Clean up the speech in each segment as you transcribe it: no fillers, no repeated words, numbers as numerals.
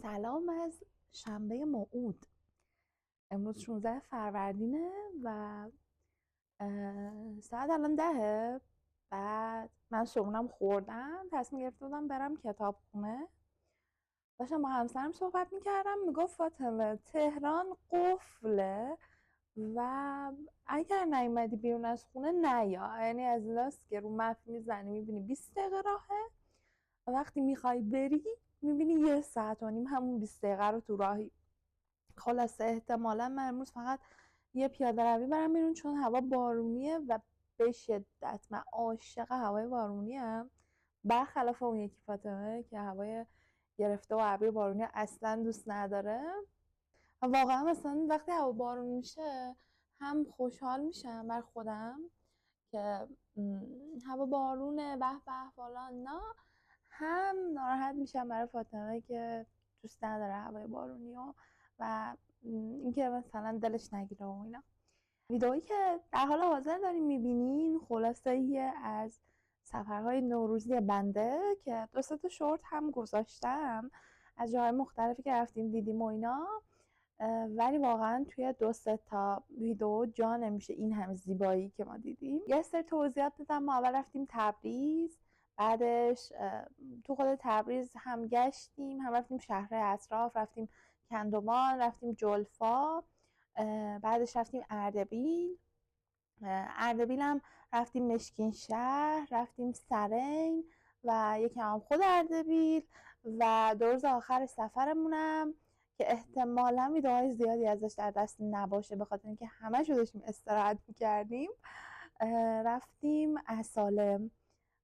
سلام از شنبه موعود. امروز 16 فروردینه و ساعت الان 10. بعد من صبحونم خوردم، تصمیم گرفته بودم برم کتابخونه. داشتم با همسرم صحبت میکردم، میگفت فاطمه تهران قفله و اگر نیومدی بیرون از خونه نیا. یعنی از ایناست که رو مپ میزنی میبینی 20 دقیقه راهه و وقتی میخوای بری میبینی 1 ساعت و نیم همون 20 دقیقه رو تو راهی. خلاصه احتمالا من امروز فقط یه پیاده روی برم بیرون چون هوا بارونیه و به شدت من عاشق هوای بارونی ام، برخلاف اون یکی فاطمه که هوای گرفته و ابری بارونی اصلا دوست نداره. و واقعا مثلا وقتی هوا بارون میشه هم خوشحال میشم بر خودم که هوا بارونه به به فلان نه، هم ناراحت میشم برای فاطمه که دوست نداره هوای بارونی و اینکه مثلا دلش نگیره و اینا. ویدئویی که در حال حاضر داریم میبینین خلاصه یه از سفرهای نوروزی بنده که 2 تا شورت هم گذاشتم از جاهای مختلفی که رفتیم دیدیم و اینا، ولی واقعا توی 2 تا ویدئو جا نمیشه این همه زیبایی که ما دیدیم. یه سری توضیحات بدم. ما اول رفتیم تبریز، بعدش تو خود تبریز هم گشتیم، هم رفتیم شهرهای اطراف، رفتیم کندومان، رفتیم جلفا، بعدش رفتیم اردبیل. اردبیل هم رفتیم مشکین شهر، رفتیم سرین و یکم هم خود اردبیل و 2 روز آخر سفرمونم که احتمالاً ویدئوهای زیادی ازش در دست نباشه به خاطر اینکه همش رو داشتیم استراحت می‌کردیم، رفتیم اصالم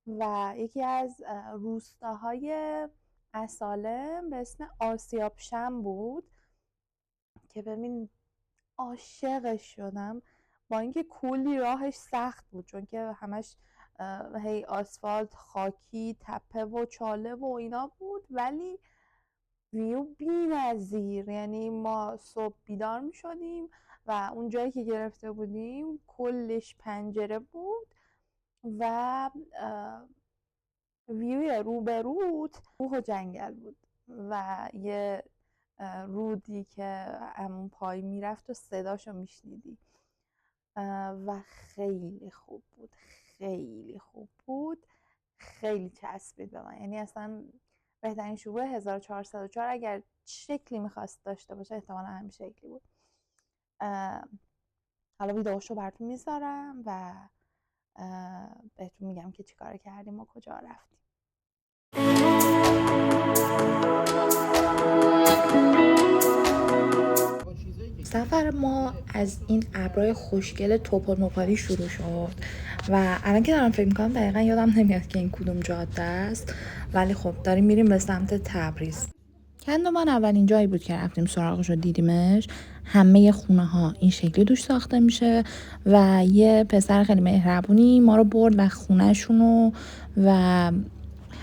و یکی از روستاهای اصالم به اسم آسیابشم بود که ببین عاشقش شدم، با اینکه کلی راهش سخت بود چون که همش هی آسفالت، خاکی، تپه و چاله و اینا بود، ولی ویو بی‌نظیر. یعنی ما صبح بیدار می شدیم و اون جایی که گرفته بودیم کلش پنجره بود و ویوی روبروت کوه و جنگل بود و یه رودی که همون پای میرفت و صداشو میشنیدی و خیلی خوب بود، خیلی خوب بود، خیلی چسبید به من. یعنی اصلا بهترین شروع 1404 اگر شکلی میخواست داشته باشه احتمالا همین شکلی بود. حالا ویدئوشو براتون میذارم و بهتون میگم که چیکار کردیم و کجا رفتیم. سفر ما از این ابرهای خوشگل توپل مپالی شروع شد و الان که دارم فکر میکنم دقیقا یادم نمیاد که این کدوم جاده است، ولی خب داریم میریم به سمت تبریز. کندومان اولین جایی بود که رفتیم سراغش رو دیدیمش. همه خونه ها این شکلی دوش ساخته میشه و یه پسر خیلی مهربونی ما رو برد و خونه‌شونو و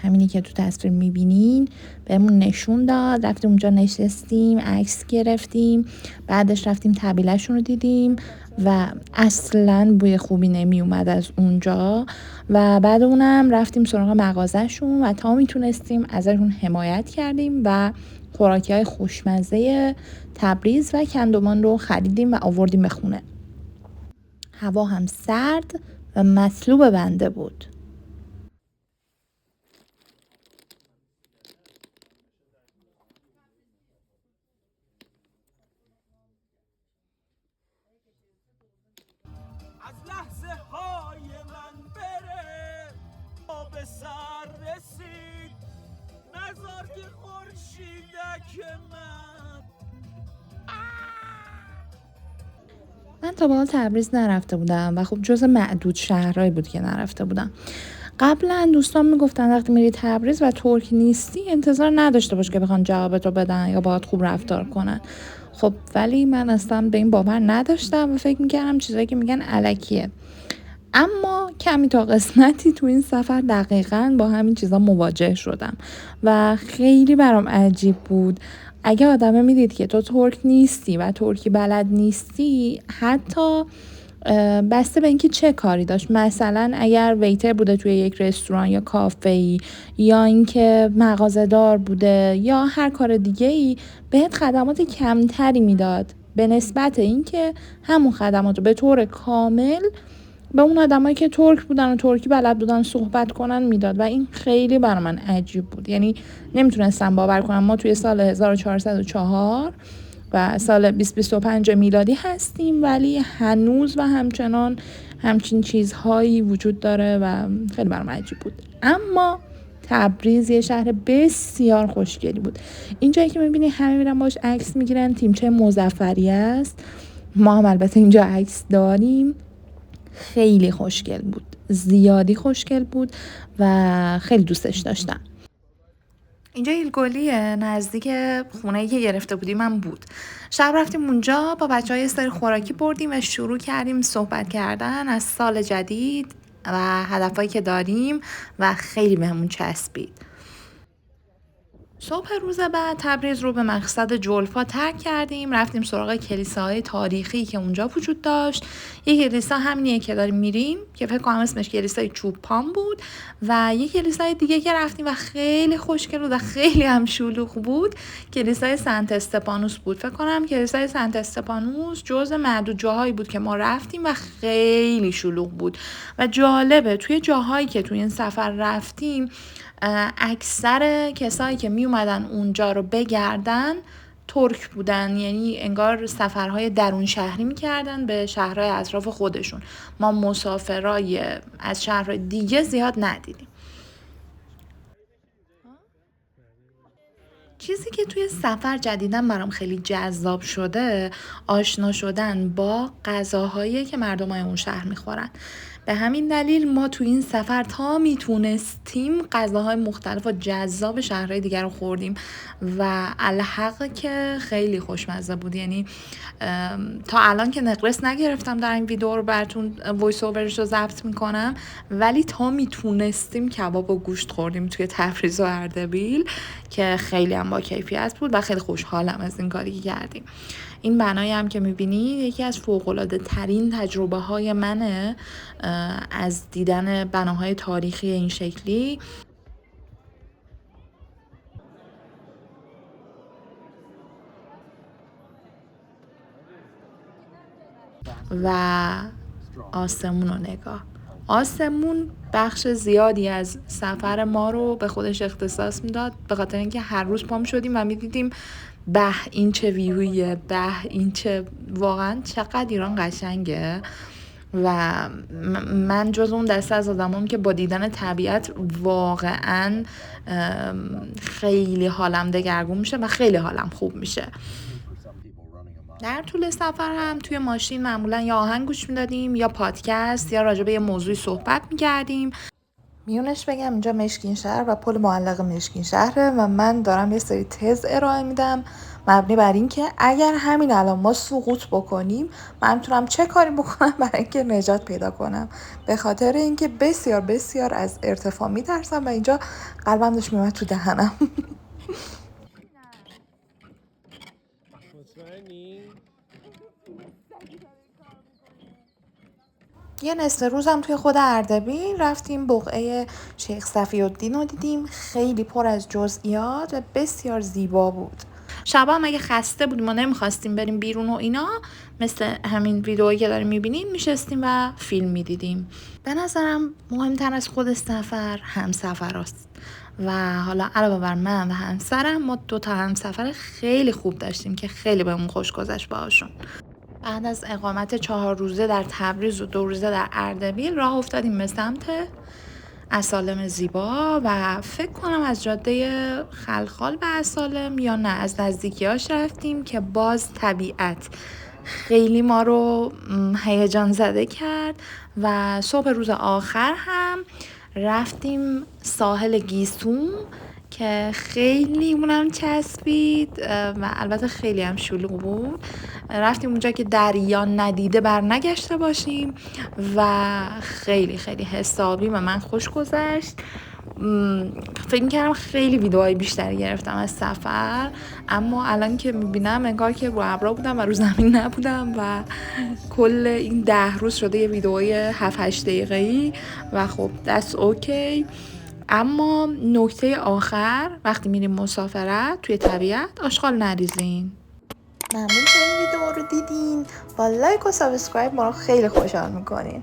همینی که تو تصویر میبینین بهمون نشون داد. رفتیم اونجا نشستیم، عکس گرفتیم، بعدش رفتیم طبیله‌شون رو دیدیم و اصلاً بوی خوبی نمی اومد از اونجا و بعد اونم رفتیم سراغ مغازه‌شون و تا میتونستیم ازشون حمایت کردیم و خوراکی‌های خوشمزه تبریز و کندومان رو خریدیم و آوردیم به خونه. هوا هم سرد و مطلوب بنده بود. از لحظه های من بره آب سر رسید نزار که خورشیدک من تا به حال تبریز نرفته بودم و خب جز معدود شهرهایی بود که نرفته بودم. قبلا دوستان میگفتن وقتی میری تبریز و ترک نیستی انتظار نداشته باش که بخوان جوابتو بدن یا باهات خوب رفتار کنن. خب ولی من اصلا به این باور نداشتم و فکر میکردم چیزایی که میگن الکیه. اما کمی تا قسمتی تو این سفر دقیقاً با همین چیزا مواجه شدم و خیلی برام عجیب بود. اگه آدمه میدید که تو ترک نیستی و ترکی بلد نیستی، حتی بسته به اینکه چه کاری داشت. مثلا اگر ویتر بوده توی یک رستوران یا کافه‌ای، یا اینکه مغازه‌دار بوده یا هر کار دیگه‌ای، بهت خدمات کمتری میداد به نسبت اینکه همون خدمات رو به طور کامل به اون آدمایی که ترک بودن و ترکی بلد بودن صحبت کنن میداد و این خیلی برای من عجیب بود. یعنی نمیتونستم باور کنم ما توی سال 1404 و سال 2025 میلادی هستیم ولی هنوز و همچنان همچین چیزهایی وجود داره و خیلی برام عجیب بود. اما تبریز یه شهر بسیار خوشگلی بود. اینجایی که میبینی همه میرن باش عکس میگیرن، تیمچه مظفری است. ما هم البته اینجا عکس داریم. خیلی خوشگل بود، زیادی خوشگل بود و خیلی دوستش داشتم. اینجا ایلگولیه، نزدیک خونه‌ای که گرفته بودیم هم بود. شب رفتیم اونجا، با بچه‌ها یه سری خوراکی بردیم و شروع کردیم صحبت کردن از سال جدید و هدفهایی که داریم و خیلی بهمون چسبید. صبح روز بعد تبریز رو به مقصد جلفا ترک کردیم، رفتیم سراغ کلیساهای تاریخی که اونجا وجود داشت. یک کلیسا همینیه که داریم میریم که فکر کنم اسمش کلیسای چوبپان بود و یک کلیسای دیگه که رفتیم و خیلی خوشگل بود و خیلی هم شلوغ بود کلیسای سنت استپانوس بود. فکر کنم کلیسای سنت استپانوس جزء معدود جاهایی بود که ما رفتیم و خیلی شلوغ بود و جالبه توی جاهایی که توی این سفر رفتیم اکثر کسایی که می اومدن اونجا رو بگردن ترک بودن، یعنی انگار سفرهای درون شهری میکردن به شهرهای اطراف خودشون. ما مسافرای از شهرهای دیگه زیاد ندیدیم. چیزی که توی سفر جدیداً برام خیلی جذاب شده آشنا شدن با غذاهایی که مردمای اون شهر میخورن. به همین دلیل ما توی این سفر تا میتونستیم غذاهای مختلف و جذاب شهرهای دیگر رو خوردیم و الحق که خیلی خوشمزه بود. یعنی تا الان که نقرس نگرفتم در این ویدیو رو براتون وایس اوورش رو ضبط میکنم، ولی تا میتونستیم کباب و گوشت خوردیم توی تبریز و اردبیل که خیلی هم با کیفیت بود و خیلی خوشحالم از این کاری که کردیم. این بنایی هم که میبینید یکی از فوق‌العاده ترین تجربه های منه از دیدن بناهای تاریخی این شکلی. و آسمون رو نگاه. آسمون بخش زیادی از سفر ما رو به خودش اختصاص میداد، به خاطر اینکه هر روز پام شدیم و میدیدیم به این چه ویویه، به این چه، واقعا چقدر ایران قشنگه. و من جز اون دسته از آدمام که با دیدن طبیعت واقعا خیلی حالم دگرگون میشه و خیلی حالم خوب میشه. در طول سفر هم توی ماشین معمولا یا آهنگ گوش میدادیم یا پادکست یا راجع به یه موضوعی صحبت میکردیم. میونش بگم اینجا مشکین شهر و پل معلق مشکین شهره و من دارم یه سری تز ارائه میدم مبنی بر این که اگر همین الان ما سقوط بکنیم من میتونم چه کاری بکنم برای اینکه نجات پیدا کنم، به خاطر اینکه بسیار بسیار از ارتفاع میترسم و اینجا قلبم داشت میومد تو دهنم. یه نصف روزم توی خود اردبیل رفتیم بقعه شیخ صفی‌الدین رو دیدیم. خیلی پر از جزئیات و بسیار زیبا بود. شبا هم اگه خسته بودیم ما نمیخواستیم بریم بیرون و اینا، مثل همین ویدئویی که داریم میبینیم میشستیم و فیلم میدیدیم. به نظرم مهمتر از خود سفر همسفر است. و حالا علاوه بر من و همسرم ما 2 همسفر خیلی خوب داشتیم که خیلی بهمون خوش گذشت باهاشون. بعد از اقامت 4 روزه در تبریز و 2 روزه در اردبیل راه افتادیم به سمت اسالم زیبا و فکر کنم از جاده خلخال به اسالم یا نه از نزدیکیاش رفتیم که باز طبیعت خیلی ما رو هیجان زده کرد. و صبح روز آخر هم رفتیم ساحل گیسوم که خیلی اونم چسبید و البته خیلی هم شلوغ بود. رفتیم اونجا که دریا ندیده بر نگشته باشیم و خیلی خیلی حسابی و من خوش گذشت. فکر می‌کردم خیلی ویدیوهای بیشتری گرفتم از سفر، اما الان که میبینم انگار که رو ابرا بودم و رو زمین نبودم و کل این 10 روز شده یه ویدیوهای 7-8 دقیقه‌ای و خب دست اوکی. اما نکته آخر، وقتی میریم مسافرت توی طبیعت آشغال نریزین. ممنون که این ویدیو رو دیدین. با لایک و سابسکرایب ما رو خیلی خوشحال میکنین.